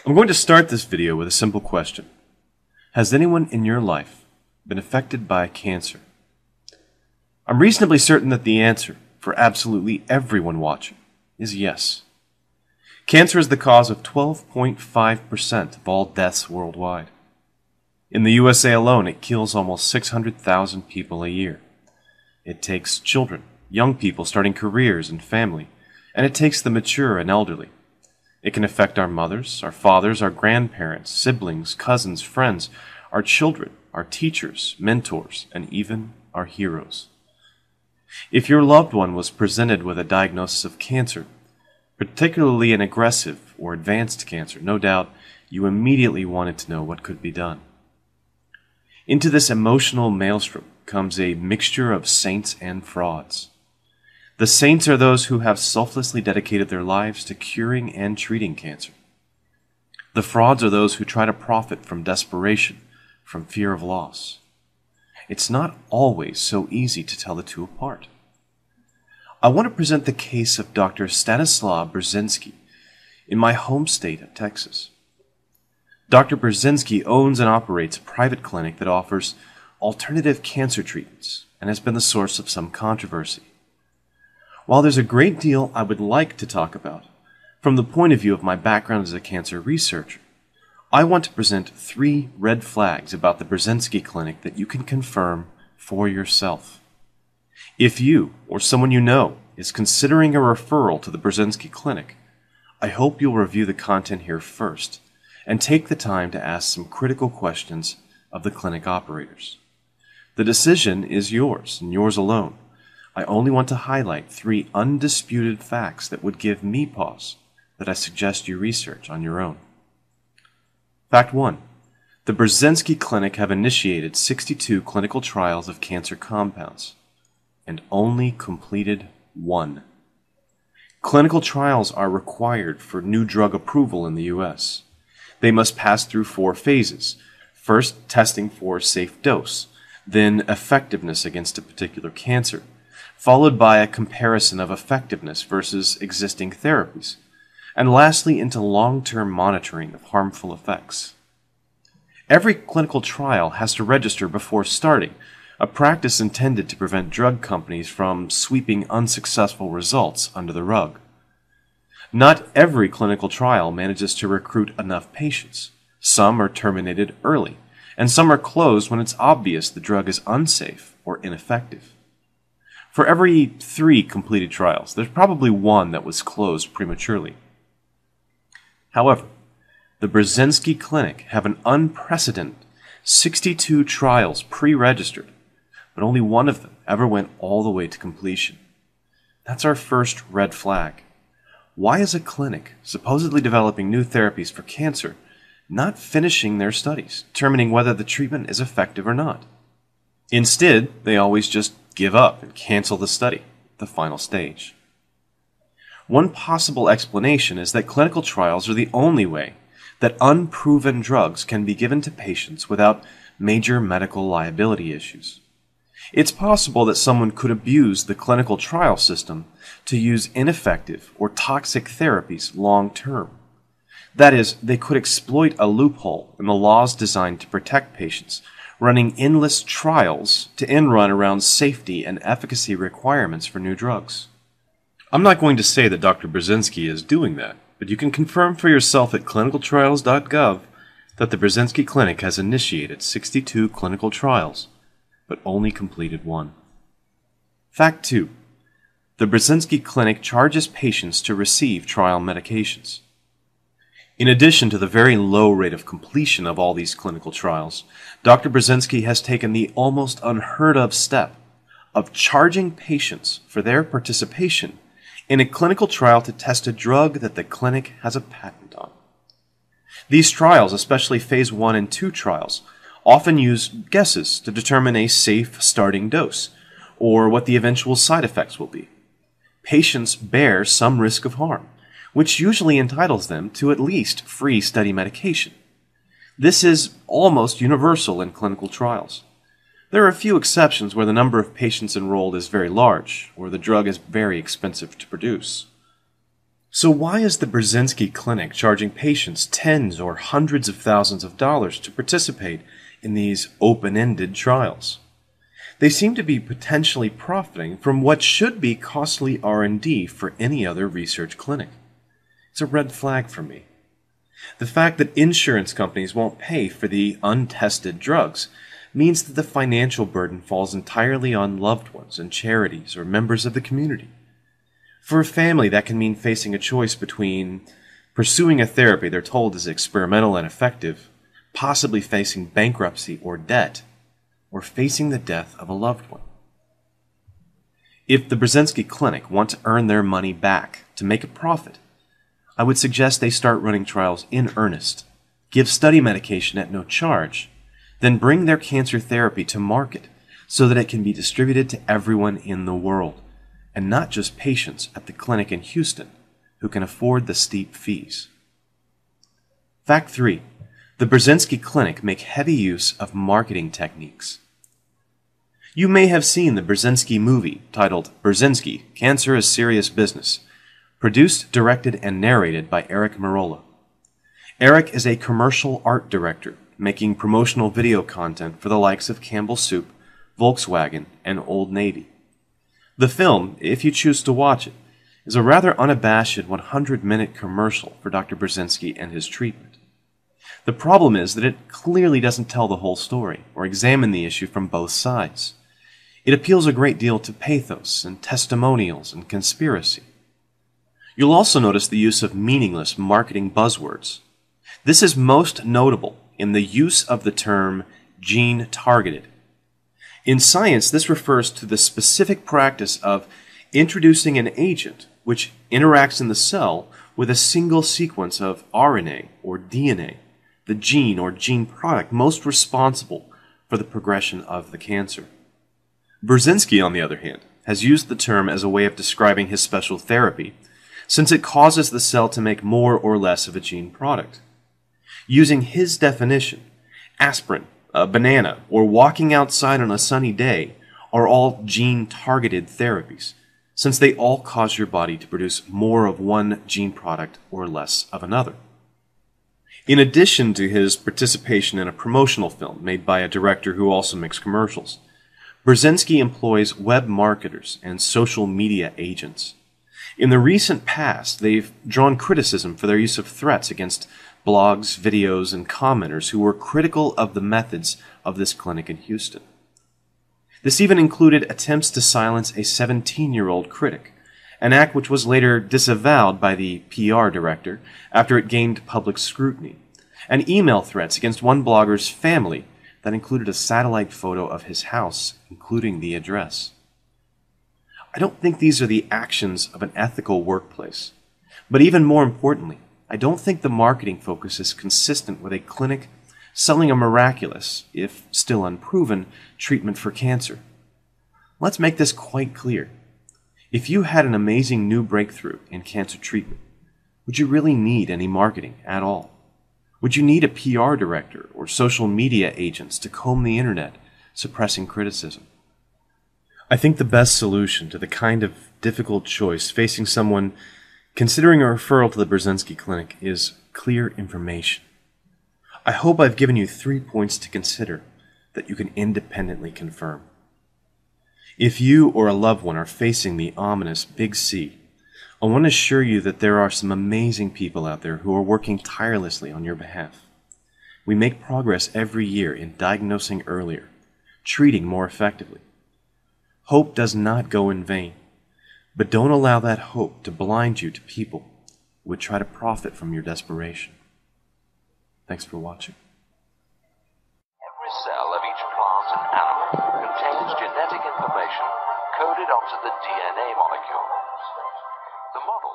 I'm going to start this video with a simple question. Has anyone in your life been affected by cancer? I'm reasonably certain that the answer, for absolutely everyone watching, is yes. Cancer is the cause of 12.5% of all deaths worldwide. In the USA alone, it kills almost 600,000 people a year. It takes children, young people starting careers and family, and it takes the mature and elderly. It can affect our mothers, our fathers, our grandparents, siblings, cousins, friends, our children, our teachers, mentors, and even our heroes. If your loved one was presented with a diagnosis of cancer, particularly an aggressive or advanced cancer, no doubt you immediately wanted to know what could be done. Into this emotional maelstrom comes a mixture of saints and frauds. The saints are those who have selflessly dedicated their lives to curing and treating cancer. The frauds are those who try to profit from desperation, from fear of loss. It's not always so easy to tell the two apart. I want to present the case of Dr. Stanislaw Burzynski in my home state of Texas. Dr. Burzynski owns and operates a private clinic that offers alternative cancer treatments and has been the source of some controversy. While there's a great deal I would like to talk about, from the point of view of my background as a cancer researcher, I want to present 3 red flags about the Burzynski Clinic that you can confirm for yourself. If you, or someone you know, is considering a referral to the Burzynski Clinic, I hope you'll review the content here first and take the time to ask some critical questions of the clinic operators. The decision is yours, and yours alone. I only want to highlight 3 undisputed facts that would give me pause that I suggest you research on your own. Fact 1. The Burzynski Clinic have initiated 62 clinical trials of cancer compounds and only completed 1. Clinical trials are required for new drug approval in the U.S. They must pass through 4 phases. First, testing for safe dose, then effectiveness against a particular cancer, followed by a comparison of effectiveness versus existing therapies, and lastly into long-term monitoring of harmful effects. Every clinical trial has to register before starting, a practice intended to prevent drug companies from sweeping unsuccessful results under the rug. Not every clinical trial manages to recruit enough patients. Some are terminated early, and some are closed when it's obvious the drug is unsafe or ineffective. For every 3 completed trials, there's probably 1 that was closed prematurely. However, the Burzynski Clinic have an unprecedented 62 trials pre-registered, but only 1 of them ever went all the way to completion. That's our first red flag. Why is a clinic supposedly developing new therapies for cancer not finishing their studies, determining whether the treatment is effective or not? Instead, they always just give up and cancel the study, the final stage. One possible explanation is that clinical trials are the only way that unproven drugs can be given to patients without major medical liability issues. It's possible that someone could abuse the clinical trial system to use ineffective or toxic therapies long term. That is, they could exploit a loophole in the laws designed to protect patients, running endless trials to end run around safety and efficacy requirements for new drugs. I'm not going to say that Dr. Burzynski is doing that, but you can confirm for yourself at clinicaltrials.gov that the Burzynski Clinic has initiated 62 clinical trials, but only completed 1. Fact 2. The Burzynski Clinic charges patients to receive trial medications. In addition to the very low rate of completion of all these clinical trials, Dr. Burzynski has taken the almost unheard of step of charging patients for their participation in a clinical trial to test a drug that the clinic has a patent on. These trials, especially phase 1 and 2 trials, often use guesses to determine a safe starting dose or what the eventual side effects will be. Patients bear some risk of harm, which usually entitles them to at least free study medication. This is almost universal in clinical trials. There are a few exceptions where the number of patients enrolled is very large, or the drug is very expensive to produce. So why is the Burzynski clinic charging patients tens or hundreds of thousands of dollars to participate in these open-ended trials? They seem to be potentially profiting from what should be costly R&D for any other research clinic. It's a red flag for me. The fact that insurance companies won't pay for the untested drugs means that the financial burden falls entirely on loved ones and charities or members of the community. For a family, that can mean facing a choice between pursuing a therapy they're told is experimental and effective, possibly facing bankruptcy or debt, or facing the death of a loved one. If the Burzynski clinic want to earn their money back to make a profit, I would suggest they start running trials in earnest, give study medication at no charge, then bring their cancer therapy to market so that it can be distributed to everyone in the world, and not just patients at the clinic in Houston who can afford the steep fees. Fact 3. The Burzynski clinic make heavy use of marketing techniques. You may have seen the Burzynski movie titled Burzynski, Cancer is Serious Business, produced, directed, and narrated by Eric Merola. Eric is a commercial art director making promotional video content for the likes of Campbell Soup, Volkswagen, and Old Navy. The film, if you choose to watch it, is a rather unabashed 100-minute commercial for Dr. Burzynski and his treatment. The problem is that it clearly doesn't tell the whole story or examine the issue from both sides. It appeals a great deal to pathos and testimonials and conspiracy. You'll also notice the use of meaningless marketing buzzwords. This is most notable in the use of the term gene-targeted. In science, this refers to the specific practice of introducing an agent which interacts in the cell with a single sequence of RNA or DNA, the gene or gene product most responsible for the progression of the cancer. Burzynski, on the other hand, has used the term as a way of describing his special therapy, since it causes the cell to make more or less of a gene product. Using his definition, aspirin, a banana, or walking outside on a sunny day are all gene-targeted therapies, since they all cause your body to produce more of one gene product or less of another. In addition to his participation in a promotional film made by a director who also makes commercials, Burzynski employs web marketers and social media agents. In the recent past, they've drawn criticism for their use of threats against blogs, videos, and commenters who were critical of the methods of this clinic in Houston. This even included attempts to silence a 17-year-old critic, an act which was later disavowed by the PR director after it gained public scrutiny, and email threats against one blogger's family that included a satellite photo of his house, including the address. I don't think these are the actions of an ethical workplace. But even more importantly, I don't think the marketing focus is consistent with a clinic selling a miraculous, if still unproven, treatment for cancer. Let's make this quite clear. If you had an amazing new breakthrough in cancer treatment, would you really need any marketing at all? Would you need a PR director or social media agents to comb the internet, suppressing criticism? I think the best solution to the kind of difficult choice facing someone considering a referral to the Burzynski clinic is clear information. I hope I've given you 3 points to consider that you can independently confirm. If you or a loved one are facing the ominous Big C, I want to assure you that there are some amazing people out there who are working tirelessly on your behalf. We make progress every year in diagnosing earlier, treating more effectively. Hope does not go in vain, but don't allow that hope to blind you to people who would try to profit from your desperation. Thanks for watching. Every cell of each plant and animal contains genetic information coded onto the DNA molecule. The model